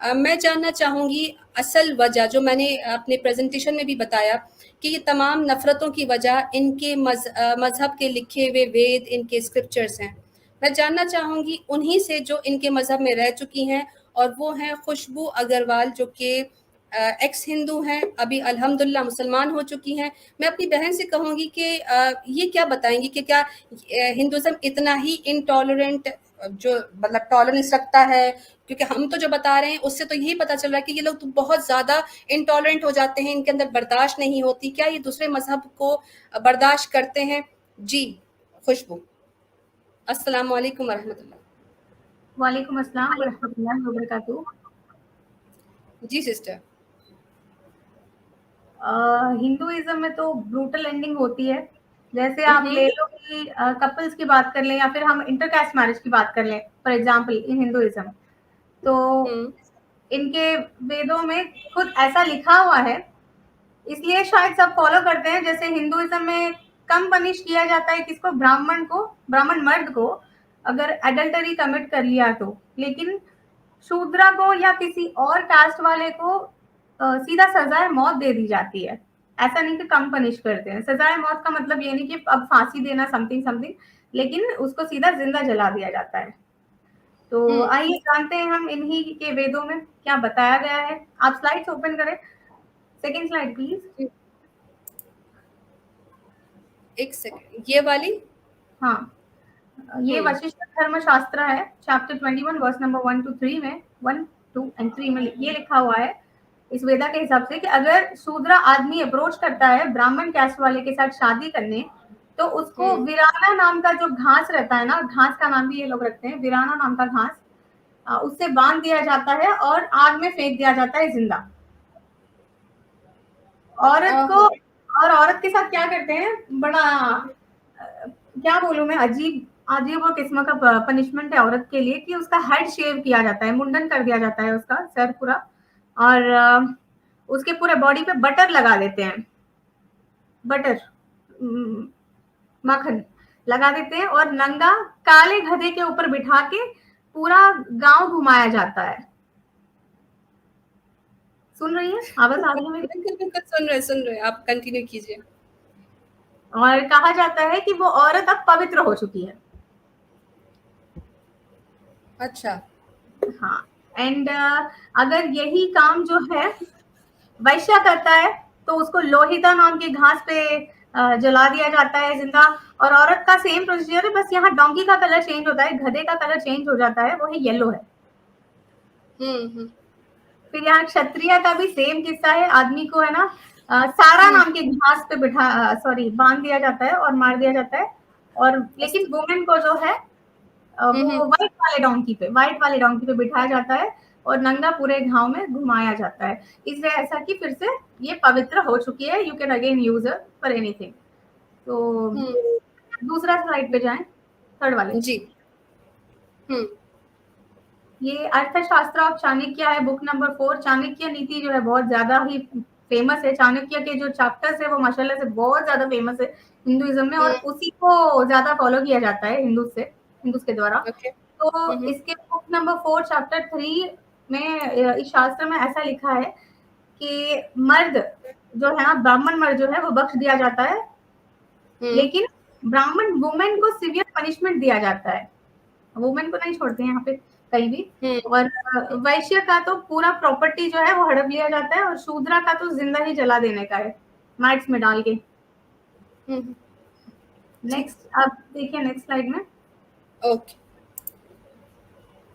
मैं जानना चाहूँगी असल वजह, जो मैंने अपने प्रेज़ेंटेशन में भी बताया कि ये तमाम नफ़रतों की वजह इनके मज़हब के लिखे हुए वेद, इनके स्क्रिप्चर्स हैं। मैं जानना चाहूँगी उन्हीं से जो इनके मज़हब में रह चुकी हैं, और वो हैं खुशबू अग्रवाल, जो कि एक्स हिंदू हैं, अभी अल्हम्दुलिल्लाह मुसलमान हो चुकी हैं। मैं अपनी बहन से कहूँगी कि ये क्या बताएँगी कि क्या हिंदुइज़्म इतना ही इनटॉलरेंट, जो मतलब टॉलरेंस रखता है? क्योंकि हम तो जो बता रहे हैं उससे तो यही पता चल रहा है कि ये लोग तो बहुत ज़्यादा इंटॉलरेंट हो जाते हैं, इनके अंदर बर्दाश्त नहीं होती। क्या ये दूसरे मज़हब को बर्दाश्त करते हैं? जी, खुशबू। अस्सलाम वालेकुम वरहमतुल्लाह। वालेकुम अस्सलाम वरहमतुल्लाहि वबरकातुहू। जी सिस्टर। हिंदुइज्म में तो ब्रूटल एंडिंग होती है। जैसे आप ले लो कि कपल्स की बात कर लें या फिर हम इंटरकास्ट मैरिज की बात कर लें, फॉर एग्जांपल इन हिंदुइज्म, तो इनके वेदों में खुद ऐसा लिखा हुआ है, इसलिए शायद सब फॉलो करते हैं। जैसे हिंदुइज्म में कम पनिश किया जाता है किसको, ब्राह्मण मर्द को अगर एडल्टरी कमिट कर लिया तो, लेकिन शूद्रा को या किसी और कास्ट वाले को सीधा सजाए मौत दे दी जाती है। ऐसा नहीं कि कम पनिश करते हैं। सजाए मौत का मतलब ये नहीं कि अब फांसी देना समथिंग समथिंग, लेकिन उसको सीधा जिंदा जला दिया जाता है। तो आइए जानते हैं हम इन्हीं के वेदों में क्या बताया गया है। आप स्लाइड्स ओपन करें, सेकेंड स्लाइड प्लीज। एक सेकंड, ये वाली? हाँ, ये वशिष्ठ धर्मशास्त्र है, चैप्टर 21 वर्स नंबर 1 to 3 में, 1, 2 and 3 में ये लिखा हुआ है इस वेदा के हिसाब से कि अगर शूद्र आदमी अप्रोच करता है ब्राह्मण कैस्ट वाले के साथ शादी करने, तो उसको वीराना नाम का जो घास रहता है ना, घास का नाम भी ये लोग रखते हैं, वीराना नाम का घास, उससे बांध दिया जाता है और आग में फेंक दिया जाता है जिंदा। औरत को, और औरत के साथ क्या करते हैं, बड़ा क्या बोलूं मैं, अजीब अजीब और किस्म का पनिशमेंट है औरत के लिए कि उसका हेड शेव किया जाता है, मुंडन कर दिया जाता है उसका सर पूरा, और उसके पूरे बॉडी पे बटर लगा देते हैं, बटर माखन लगा देते हैं, और नंगा काले गधे के ऊपर बिठा के पूरा गांव घुमाया जाता है। सुन रही है, आवाज आ रही है मेरी? बिल्कुल सुन रहे, आप कंटिन्यू कीजिए। और कहा जाता है कि वो औरत अब पवित्र हो चुकी है। अच्छा। हाँ, एंड अगर यही काम जो है वैश्य करता है तो उसको लोहिता नाम के घास पे जला दिया जाता है जिंदा। और औरत का सेम प्रोसीजर है, बस यहाँ डोंकी का कलर चेंज होता है, गधे का कलर चेंज हो जाता है, वो है येलो है। फिर यहाँ क्षत्रिय का भी सेम किस्सा है, आदमी को है ना सारा नाम के घास पे बांध दिया जाता है और मार दिया जाता है। और लेकिन वुमेन को जो है वो व्हाइट वाले डोंकी पे बिठाया जाता है और नंगा पूरे गांव में घुमाया जाता है, इसलिए ऐसा कि फिर से ये पवित्र हो चुकी है, you can again use her for anything. तो दूसरा स्लाइड पे जाएं, थर्ड वाले। जी। ये अर्थशास्त्र ऑफ चाणक्य है, बुक नंबर 4। चाणक्य नीति जो है बहुत ज्यादा ही फेमस है। चाणक्य के जो चैप्टर्स है वो माशाल्लाह से बहुत ज्यादा फेमस है हिंदुइज्म में, और उसी को ज्यादा फॉलो किया जाता है हिंदूज के द्वारा। तो इसके बुक नंबर 4 चैप्टर 3 में इस शास्त्र में ऐसा लिखा है कि मर्द जो है ना, ब्राह्मण मर्द जो है वो बख्श दिया जाता है, लेकिन ब्राह्मण वुमेन को सिवियर पनिशमेंट दिया जाता है, वुमेन को नहीं छोड़ते हैं यहाँ पे कहीं भी। और वैश्य का तो पूरा प्रॉपर्टी जो है वो हड़प लिया जाता है, और शूद्रा का तो जिंदा ही जला देने का है मैट्स में डाल के। नेक्स्ट आप देखिए, नेक्स्ट स्लाइड में। ओके।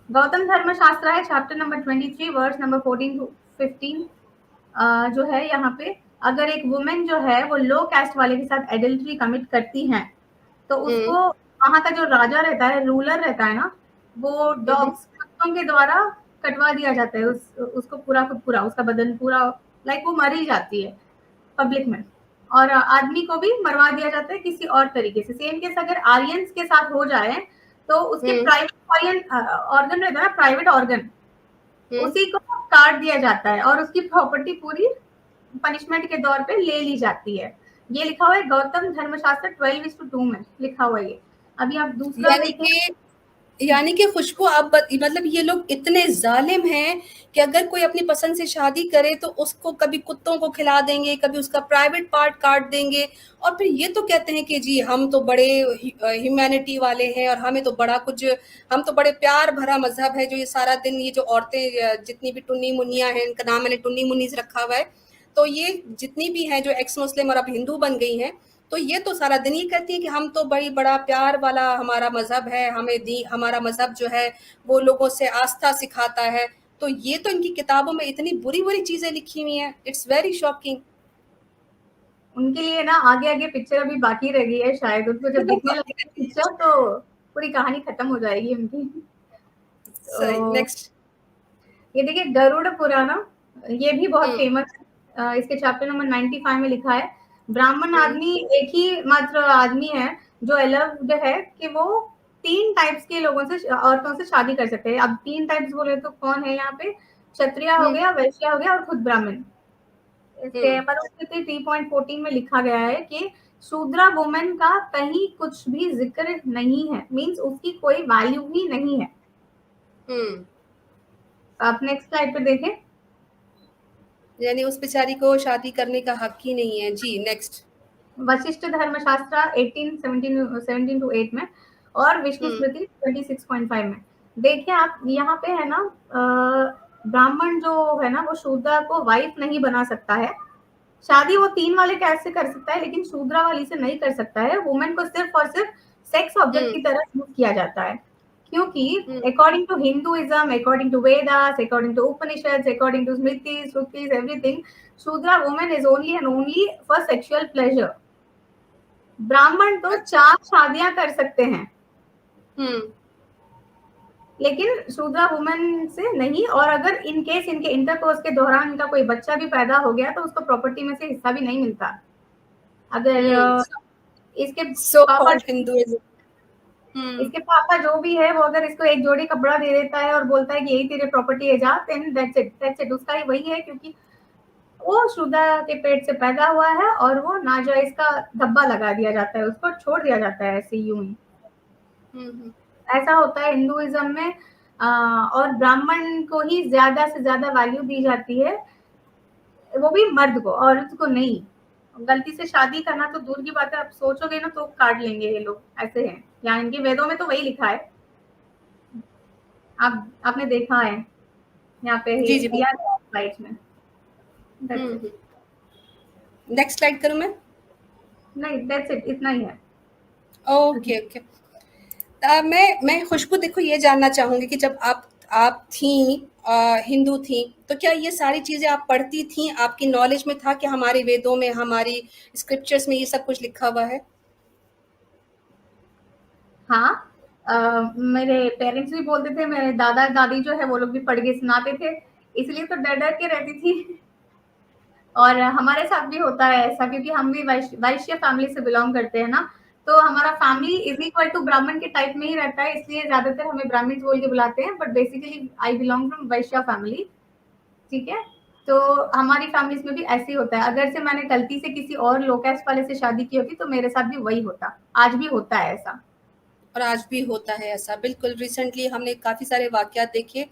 गौतम धर्मशास्त्र है, chapter number 23 verse number 14 to 15 जो है यहाँ पे, अगर एक वुमेन जो है वो लो कास्ट वाले के साथ एडल्ट्री कमिट करती है तो उसको वहां का जो राजा रहता है, रूलर रहता है ना, वो डॉग्स कुत्तों के द्वारा कटवा दिया जाता है उसको पूरा उसका बदन पूरा, लाइक वो मर ही जाती है पब्लिक में। और आदमी को भी मरवा दिया जाता है किसी और तरीके से। सेम केस अगर आर्यंस के साथ हो जाए तो उसके प्राइवेट ऑर्गन रहता है ना, प्राइवेट ऑर्गन, उसी को काट दिया जाता है और उसकी प्रॉपर्टी पूरी पनिशमेंट के तौर पे ले ली जाती है। ये लिखा हुआ है गौतम धर्मशास्त्र 12:2 में लिखा हुआ है ये। अभी आप दूसरा यानी देखें। कि यानी कि खुशबू आप मतलब ये लोग इतने जालिम हैं कि अगर कोई अपनी पसंद से शादी करे तो उसको कभी कुत्तों को खिला देंगे, कभी उसका प्राइवेट पार्ट काट देंगे, और फिर ये तो कहते हैं कि जी हम तो बड़े ह्यूमैनिटी वाले हैं और हमें तो बड़ा कुछ, हम तो बड़े प्यार भरा मजहब है जो ये सारा दिन ये जो औरतें जितनी भी टुन्नी मुन्नियां हैं, इनका नाम मैंने टुन्नी मुन्नीस रखा हुआ है, तो ये जितनी भी हैं जो एक्स मुस्लिम और अब हिंदू बन गई हैं, तो ये तो सारा दिन ये कहती है कि हम तो बड़ी बड़ा प्यार वाला हमारा मजहब है, हमें दी हमारा मजहब जो है वो लोगों से आस्था सिखाता है। तो ये तो इनकी किताबों में इतनी बुरी बुरी चीजें लिखी हुई हैं, इट्स वेरी शॉकिंग। उनके लिए ना आगे आगे पिक्चर अभी बाकी रह गई है, शायद उनको जब दिखने लगेगी पिक्चर तो पूरी कहानी खत्म हो जाएगी उनकी। सही, तो नेक्स्ट। ये देखिए गरुड़ पुराना, ये भी बहुत हम्म। फेमस है। इसके चैप्टर नंबर 95 में लिखा है, ब्राह्मण हम्म। आदमी एक ही मात्र आदमी है जो अलाउड है कि वो 3 टाइप्स के लोगों से, औरतों से शादी कर सकते हैं। अब 3 टाइप्स बोले तो कौन है यहाँ पे? क्षत्रिय हो हम्म। गया, वैश्य हो गया और खुद ब्राह्मण। इसके हम्म। मनुस्मृति 3.14 में लिखा गया है कि शूद्रा वुमेन का कहीं कुछ भी जिक्र नहीं है, मीन्स उसकी कोई वैल्यू ही नहीं है। हम्म। आप नेक्स्ट स्लाइड पे देखें। यानी उस बेचारी को शादी करने का हक ही नहीं है जी। नेक्स्ट। वशिष्ठ धर्मशास्त्र 1817 टू 8 में, और विष्णु हम्म। स्मृति 26.5 में। देखिए आप यहाँ पे है ना, ब्राह्मण जो है ना वो शूद्रा को वाइफ नहीं बना सकता है। शादी वो 3 वाले कैस्ट से कर सकता है, लेकिन शूद्रा वाली से नहीं कर सकता है। वुमेन को सिर्फ और सिर्फ सेक्स ऑब्जेक्ट हम्म। की तरह यूज किया जाता है, क्योंकि hmm. According to Hinduism, according to Vedas, according to Upanishad, according to smriti shrutis, everything, shudra women is only and only for sexual pleasure. ब्राह्मण तो अच्छा। 4 शादियां कर सकते हैं, हम्म। लेकिन शूद्रा वुमेन से नहीं। और अगर इन केस इनके इंटरकोर्स के दौरान इनका कोई बच्चा भी पैदा हो गया तो उसको प्रॉपर्टी में से हिस्सा भी नहीं मिलता। अगर हम्म। इसके सो पापा कॉल्ड हिंदुइज्म। हम्म। इसके पापा जो भी है वो अगर इसको एक जोड़ी कपड़ा दे देता है और बोलता है कि यही तेरे प्रॉपर्टी है, जा, देन दैट्स इट, उसका ही वही है, क्योंकि वो शुदा के पेट से पैदा हुआ है और वो नाजायज का धब्बा लगा दिया जाता है, उसको छोड़ दिया जाता है ऐसे यूं ही। हम्म। ऐसा होता है हिंदुइज्म में। और ब्राह्मण को ही ज्यादा से ज्यादा वैल्यू दी जाती है, वो भी मर्द को, औरत को नहीं। गलती से शादी करना तो दूर की बात है, आप सोचोगे ना तो काट लेंगे ये लोग, ऐसे हैं। या इनके वेदों में तो वही लिखा है, आपने देखा है, यहाँ पे जी जी। दिया है स्लाइड्स में। That's it. Hmm. Next slide करूं मैं? नहीं, दैट्स इट, इतना ही है। Okay okay. मैं खुशबू देखो ये जानना चाहूंगी कि जब आप थी, हिंदू थी, तो क्या ये सारी चीजें आप पढ़ती थी, आपकी नॉलेज में था कि हमारे वेदों में, हमारी स्क्रिप्चर्स में ये सब कुछ लिखा हुआ है? हाँ, मेरे पेरेंट्स भी बोलते थे, मेरे दादा दादी जो है वो लोग भी पढ़ के सुनाते थे, इसलिए तो डर डर के रहती थी। और हमारे साथ भी होता है ऐसा, क्योंकि हम भी वैश्य फैमिली से बिलोंग करते हैं ना, तो हमारा फैमिली इज इक्वल टू ब्राह्मण के टाइप में ही रहता है, इसलिए ज्यादातर हमें ब्राह्मण बोल के बुलाते हैं, but basically I belong from Vysya family. ठीक है, तो हमारी फैमिलीज में भी ऐसे ही होता है। अगर से मैंने गलती से किसी और लो कास्ट वाले से शादी की होती तो मेरे साथ भी वही होता, आज भी होता है ऐसा। और आज भी होता है ऐसा, बिल्कुल। रिसेंटली हमने काफ़ी सारे वाक़यात देखे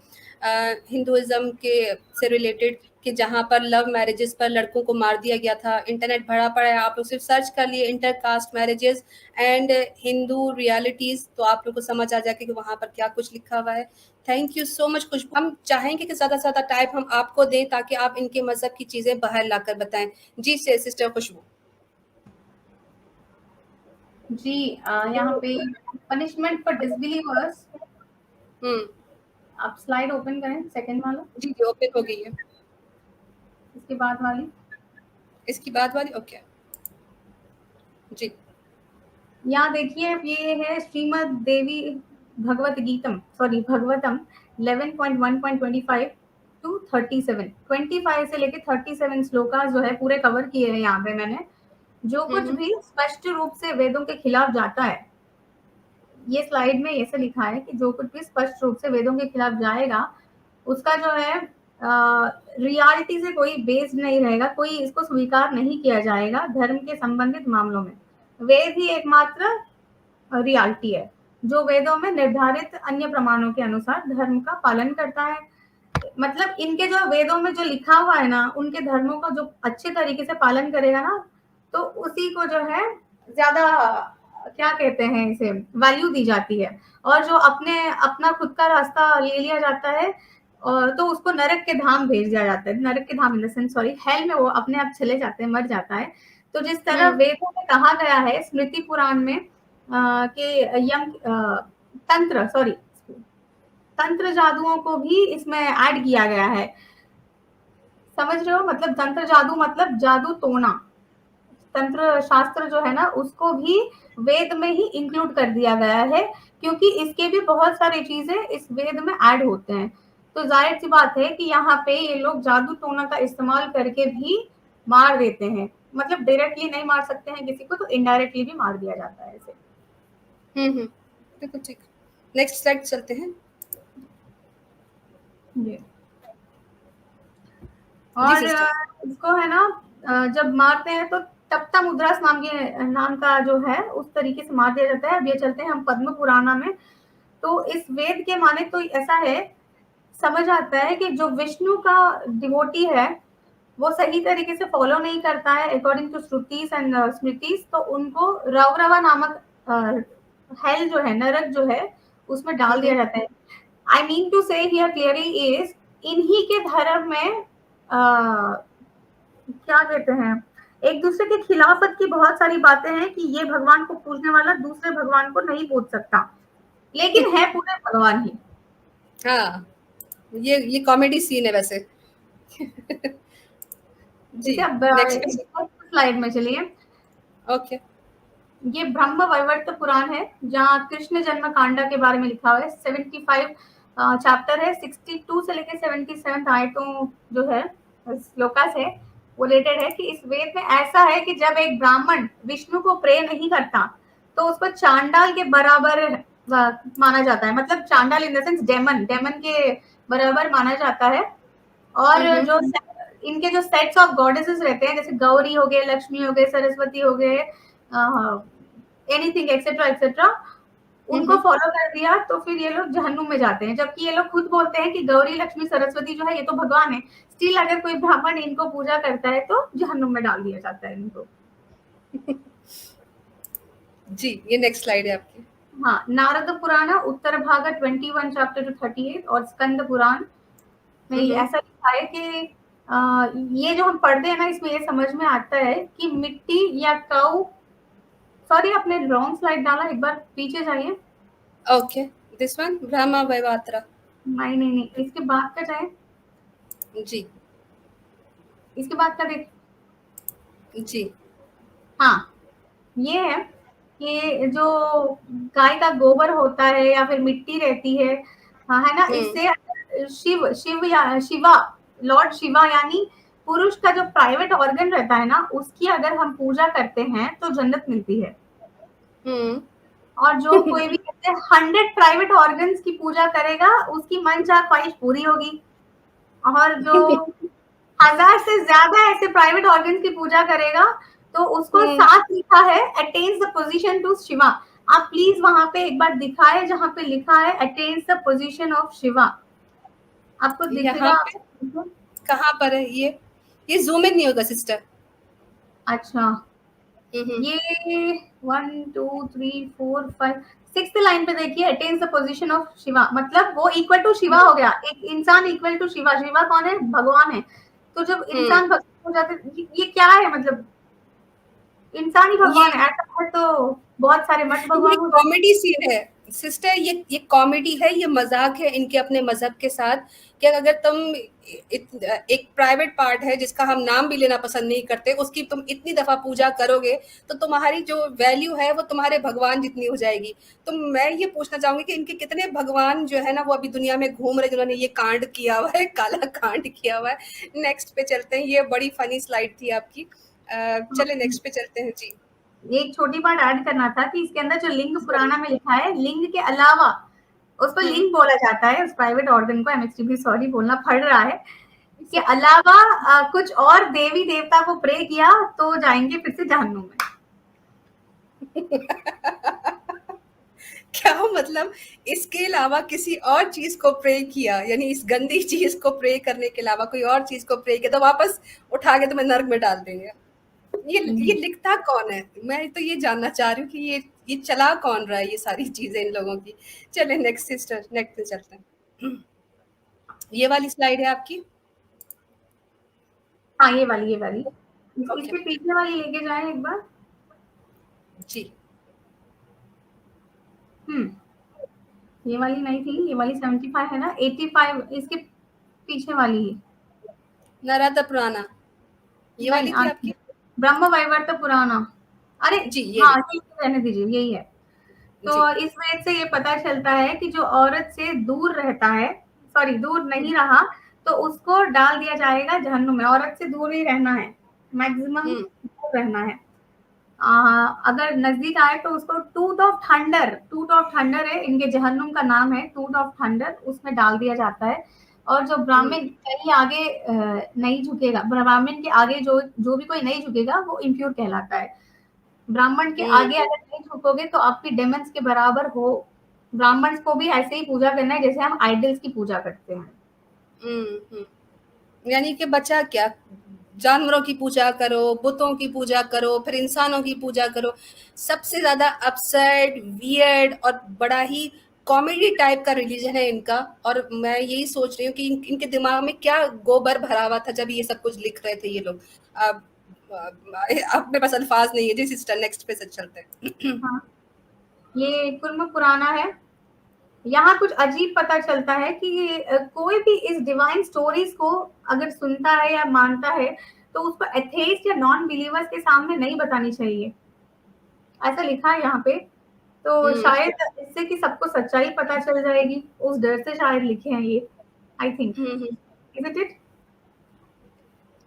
हिंदुइज़्म के से रिलेटेड, कि जहाँ पर लव मैरिजेस पर लड़कों को मार दिया गया था। इंटरनेट भरा पड़ा है, आप लोग सिर्फ सर्च कर लिए inter caste marriages and Hindu realities, तो आप लोग को समझ आ जाएगा कि वहाँ पर क्या कुछ लिखा हुआ है। थैंक यू सो मच खुशबू। हम चाहेंगे कि ज़्यादा से ज़्यादा टाइम हम आपको दें ताकि आप इनके मज़हब की चीज़ें बाहर लाकर बताएं। जी से सिस्टर खुशबू। जी, यहाँ पे पनिशमेंट फॉर डिसबिलीवर्स, हम्म। आप स्लाइड ओपन करें, सेकंड वाला, जी जी, ओपन हो गई है। इसके बाद वाली। इसकी बात वाली, ओके। जी। यहाँ देखिए, ये है श्रीमद देवी भगवत गीतम, सॉरी भगवतम 11.1.25 टू 37, 25 से लेके 37 श्लोका जो है पूरे कवर किए हैं यहाँ पे मैंने। जो कुछ हम्म। भी स्पष्ट रूप से वेदों के खिलाफ जाता है, ये स्लाइड में ऐसे लिखा है कि जो कुछ भी स्पष्ट रूप से वेदों के खिलाफ जाएगा, उसका जो है रियलिटी से कोई बेस नहीं रहेगा, कोई इसको स्वीकार नहीं किया जाएगा धर्म के संबंधित मामलों में। वेद ही एकमात्र रियलिटी है। जो वेदों में निर्धारित अन्य प्रमाणों के अनुसार धर्म का पालन करता है। मतलब इनके जो वेदों में जो लिखा हुआ है ना, उनके धर्मों का जो अच्छे तरीके से पालन करेगा ना, तो उसी को जो है ज़्यादा क्या कहते हैं इसे, वैल्यू दी जाती है। और जो अपना खुद का रास्ता ले लिया जाता है, और तो उसको नरक के धाम भेज दिया जाता है। नरक के धाम in the sense, sorry, hell में वो अपने आप चले जाते हैं, मर जाता है। तो जिस तरह वेदों में कहा गया है, स्मृति पुराण में कि तंत्र जादुओं को भी इसमें ऐड किया गया है। समझ रहे हो? मतलब तंत्र जादू मतलब जादू टोना। तंत्र शास्त्र जो है ना, उसको भी वेद में ही इंक्लूड कर दिया गया है, क्योंकि इसके भी बहुत सारी चीजें इस वेद में ऐड होते हैं। तो जाहिर सी बात है कि यहाँ पे ये लोग जादू टोना का इस्तेमाल करके भी मार देते हैं। मतलब डायरेक्टली नहीं मार सकते हैं किसी को, तो इनडायरेक्टली भी मार दिया जाता है इसे। बिल्कुल ठीक। नेक्स्ट स्लाइड चलते हैं। जी। और इसको है ना, जब मारते हैं तो तप्ता मुद्रास नाम का जो है, उस तरीके से मार दिया जाता है। अब ये चलते हैं हम पद्म पुराणा में। तो इस वेद के माने तो ऐसा है, समझ आता है कि जो विष्णु का डिवोटी है, वो सही तरीके से फॉलो नहीं करता है according to Shruti's and smritis, तो उनको रवरवा नामक हेल जो है, नरक जो है, उसमें डाल दिया जाता है। आई मीन टू से हियर क्लियरली इज, इन्हीं के धर्म में क्या कहते हैं, एक दूसरे के खिलाफत की बहुत सारी बातें हैं कि ये भगवान को पूजने वाला दूसरे भगवान को नहीं पूज सकता, लेकिन है पूरे भगवान ही। हाँ, ये कॉमेडी सीन है वैसे। जी, नेक्स्ट स्लाइड में चलिए। ओके। ये ब्रह्म वैवर्त पुराण है, जहाँ कृष्ण जन्म कांडा के बारे में लिखा हुआ है। 75 चैप्टर है, 62 से लेकर 77 आयतों जो है, श्लोकास है, वो रिलेटेड है कि इस वेद में ऐसा है कि जब एक ब्राह्मण विष्णु को प्रे नहीं करता, तो उसको चांडाल के बराबर माना जाता है। मतलब चांडाल इन द सेंस डेमन के बराबर माना जाता है। और जो इनके जो सेट्स ऑफ गॉडेसेस रहते हैं, जैसे गौरी हो गए, लक्ष्मी हो गए, सरस्वती हो गए, एनीथिंग एक्सेट्रा एक्सेट्रा, उनको फॉलो कर दिया तो फिर ये लोग जहन्नुम में जाते हैं। जबकि ये लोग खुद बोलते हैं कि गौरी, लक्ष्मी, सरस्वती जो है ये तो भगवान है। स्टिल अगर कोई ब्राह्मण इनको पूजा करता है तो जहन्नुम में डाल दिया जाता है इनको। जी, ये नेक्स्ट स्लाइड है आपकी। हाँ, नारद पुराण उत्तर भाग 21 चैप्टर टू 38 और स्कंद पुराण में ऐसा लिखा है कि ये जो हम पढ़ते हैं ना, इसमें ये समझ में आता है कि मिट्टी या काऊ, सॉरी आपने रॉन्ग स्लाइड डाला, एक बार पीछे जाइए। ओके, दिस वन ब्रह्मा वैवात्रा। नहीं, इसके बाद का जाए। जी, इसके बाद का देख। जी, हाँ, ये है कि जो गाय का गोबर होता है या फिर मिट्टी रहती है, हाँ, है ना, इससे शिवा, लॉर्ड शिवा यानी पुरुष का जो प्राइवेट ऑर्गन रहता है ना, उसकी अगर हम पूजा करते हैं तो जन्नत मिलती है। और जो कोई भी कहते हैं 100 प्राइवेट ऑर्गन्स की पूजा करेगा, उसकी मनचाह ख्वाहिश पूरी होगी। और जो 1000 से ज्यादा ऐसे प्राइवेट ऑर्गन्स की पूजा करेगा, तो उसको साथ लिखा है attains the position to Shiva. आप प्लीज वहां पे एक बार दिखाए जहां पे लिखा है attains the position of Shiva. आपको दिखेगा? कहाँ पर है ये जूम इन नहीं होगा सिस्टर। अच्छा, ये 1 2 3 4 5 6th लाइन पे देखिए, attains the position of Shiva, मतलब वो इक्वल टू शिवा हो गया। एक इंसान इक्वल टू शिवा। शिवा कौन है? भगवान है। तो जब इंसान भगवान हो जाते, ये क्या है? मतलब इंसान ही भगवान है, ऐसा है तो बहुत सारे मत भगवान हो। कॉमेडी सीन है सिस्टर, ये कॉमेडी है, ये मजाक है इनके अपने मजहब के साथ कि अगर तुम एक प्राइवेट पार्ट है जिसका हम नाम भी लेना पसंद नहीं करते, उसकी तुम इतनी दफा पूजा करोगे तो तुम्हारी जो वैल्यू है वो तुम्हारे भगवान जितनी हो जाएगी। तो मैं ये पूछना चाहूंगी कि इनके कितने भगवान जो है ना वो अभी दुनिया में घूम रहे जिन्होंने ये कांड किया हुआ है, काला कांड किया हुआ है। नेक्स्ट पे चलते हैं, ये बड़ी फनी स्लाइड थी आपकी। चले नेक्स्ट पे चलते हैं जी। एक छोटी बात ऐड करना था कि इसके अंदर जो लिंग पुराना में लिखा है, लिंग के अलावा उस पर लिंग बोला जाता है, उस प्राइवेट ऑर्गन को, एमएसटीबी सॉरी बोलना पड़ रहा है, के अलावा कुछ और देवी देवता को प्रे किया तो जाएंगे फिर से जहन्नुम में। क्या मतलब इसके अलावा किसी और चीज को प्रे किया, यानी इस गंदी चीज को प्रे करने के अलावा कोई और चीज को प्रे किया तो वापस उठा के तुम्हें नर्क में डाल देंगे। ये लिखता कौन है? मैं तो ये जानना चाह रही हूँ कि ये चला कौन रहा है ये सारी चीजें इन लोगों की। चले नेक्स्ट सिस्टर, नेक्स्ट पे चलते हैं। ये वाली स्लाइड है आपकी? हाँ, ये वाली ओके इसके पीछे वाली लेके जाए एक बार। जी। ये वाली नहीं थी, ये वाली 75 है ना, 85 इसके पीछे वाली है। नाराता पुराना ये वाली थी आपकी? ब्रह्म वैवर्त पुराना। अरे जी ये हाँ, रहने दीजिए, यही है। तो जी। इस वजह से ये पता चलता है कि जो औरत से दूर रहता है, सॉरी दूर नहीं रहा, तो उसको डाल दिया जाएगा जहन्नुम में। औरत से दूर ही रहना है, मैक्सिमम दूर रहना है। अगर नजदीक आए तो उसको टूट ऑफ थंडर है, इनके जहन्नुम का नाम है टूट ऑफ थंडर, उसमें डाल दिया जाता है। और जो ब्राह्मण कहीं आगे नहीं झुकेगा, ब्राह्मण के आगे जो भी कोई नहीं झुकेगा वो इम्प्योर कहलाता है। ब्राह्मण के आगे अगर नहीं झुकोगे तो आपकी डेमंस के बराबर हो। ब्राह्मण को भी ऐसे ही पूजा करना है जैसे हम आइडल्स की पूजा करते हैं। यानी कि बचा क्या, जानवरों की पूजा करो, बुतों की पूजा करो, फिर इंसानों की पूजा करो। सबसे ज्यादा अपसेट, वियर्ड और बड़ा ही कॉमेडी टाइप का रिलीजन है इनका। और मैं यही सोच रही हूँ कि इनके दिमाग में क्या गोबर भरा हुआ था जब ये सब कुछ लिख रहे थे ये लोग। अब अब मेरे पास अल्फाज नहीं है जी सिस्टर, नेक्स्ट पे से चलते हैं। हाँ, ये कुर्म पुराना है। यहाँ कुछ अजीब पता चलता है कि कोई भी इस डिवाइन स्टोरीज को अगर सुनता है या मानता है तो उसको एथेइस्ट या नॉन बिलीवर्स के सामने नहीं बतानी चाहिए, ऐसा लिखा है यहाँ पे। तो शायद इससे कि सबको सच्चाई पता चल जाएगी, उस डर से शायद लिखे हैं ये, I think. Is it?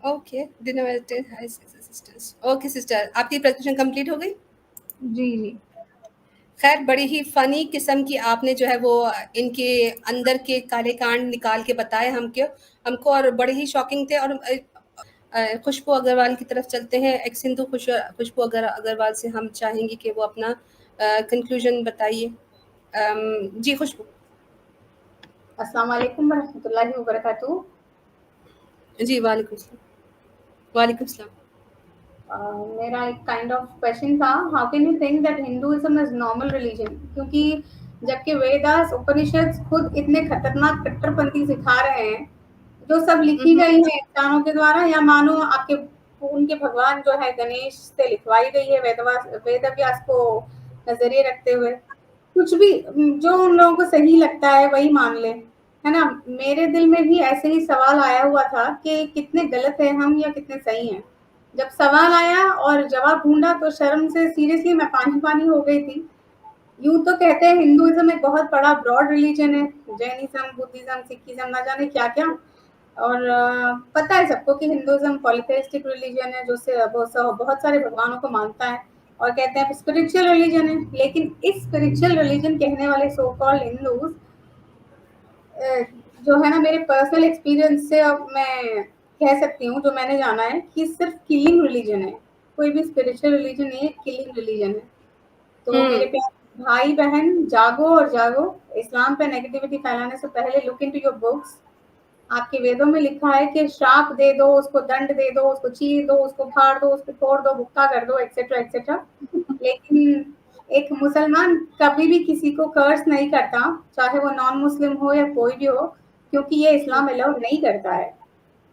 Okay okay sister, आपकी प्रेजेंटेशन कंप्लीट हो गई? जी जी। खैर बड़ी ही फनी किस्म की आपने जो है वो इनके अंदर के काले कांड निकाल के बताए हमको, और बड़े ही शॉकिंग थे। और खुशबू अग्रवाल की तरफ चलते हैं। एक सिंधु खुशबू अग्रवाल से हम चाहेंगे कि वो अपना कंक्लूजन बताइए। जी खुशबू। अस्सलाम वालेकुम रहमतुल्लाहि व बरकातहू। जी वालेकुम सलाम। वालेकुम सलाम। मेरा एक काइंड ऑफ क्वेश्चन था, how can you think that Hinduism is normal religion? क्योंकि जबकि वेदास उपनिषद खुद इतने खतरनाक कट्टरपंथी सिखा रहे हैं, जो सब लिखी गई है इंसानों के द्वारा, या मानो आपके उनके भगवान जो है गणेश से लिखवाई गई है वेद व्यास को नजरिए रखते हुए। कुछ भी जो उन लोगों को सही लगता है वही मान ले, है ना। मेरे दिल में भी ऐसे ही सवाल आया हुआ था कि कितने गलत है हम या कितने सही हैं। जब सवाल आया और जवाब ढूंढा तो शर्म से सीरियसली मैं पानी पानी हो गई थी। यूं तो कहते हैं हिंदुइज्म एक बहुत बड़ा ब्रॉड रिलीजन है, जैनिज्म, बुद्धिज्म, सिखिज्म, ना जाने क्या क्या। और पता है सबको कि हिंदुइज्म पॉलिथेइस्टिक रिलीजन है, जो से बहुत सारे भगवानों को मानता है और कहते हैं स्पिरिचुअल रिलीजन है। लेकिन इस स्पिरिचुअल रिलीजन कहने वाले सो कॉल्ड हिंदूज जो है ना, मेरे पर्सनल एक्सपीरियंस से अब मैं कह सकती हूँ, जो मैंने जाना है, कि सिर्फ किलिंग रिलीजन है। कोई भी स्पिरिचुअल रिलीजन नहीं है, किलिंग रिलीजन है। तो मेरे प्यारे भाई बहन, जागो और जागो। इस्लाम पे नेगेटिविटी फैलाने से पहले लुक इनटू योर बुक्स। आपके वेदों में लिखा है कि श्राप दे दो, उसको दंड दे दो, उसको चीर दो, उसको फाड़ दो, उसको तोड़ दो, भुक्का कर दो, एक्सेट्रा एक्सेट्रा। लेकिन एक मुसलमान कभी भी किसी को कर्स नहीं करता, चाहे वो नॉन मुस्लिम हो या कोई भी हो, क्योंकि ये इस्लाम अलाउ नहीं करता है।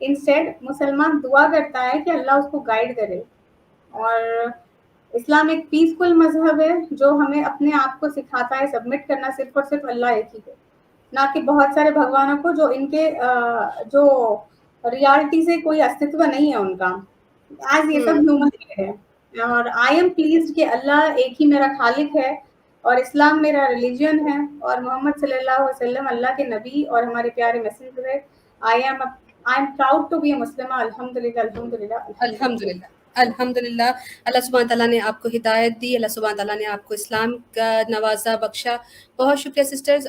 इंस्टेड मुसलमान दुआ करता है कि अल्लाह उसको गाइड करे। और इस्लाम एक पीसफुल मजहब है जो हमें अपने आप को सिखाता है सबमिट करना सिर्फ और सिर्फ अल्लाह एक ही को, ना कि बहुत सारे भगवानों को जो इनके जो रियलिटी से कोई अस्तित्व नहीं है उनका, आज ये सब ह्यूमन है। और आई एम प्लीज्ड कि अल्लाह एक ही मेरा खालिक है और इस्लाम मेरा रिलीजन है और मोहम्मद सल्लल्लाहु अलैहि वसल्लम अल्लाह के नबी और हमारे प्यारे मैसेंजर है। I am proud to be a मुस्लिमा। अल्हम्दुलिल्लाह अल्हम्दुलिल्लाह अल्हम्दुलिल्लाह अल्हम्दुलिल्लाह। अल्लाह सुब्हान तआला ने आपको हिदायत दी, अल्लाह सुब्हान तआला ने आपको इस्लाम का नवाजा बख्शा। बहुत शुक्रिया सिस्टर्स।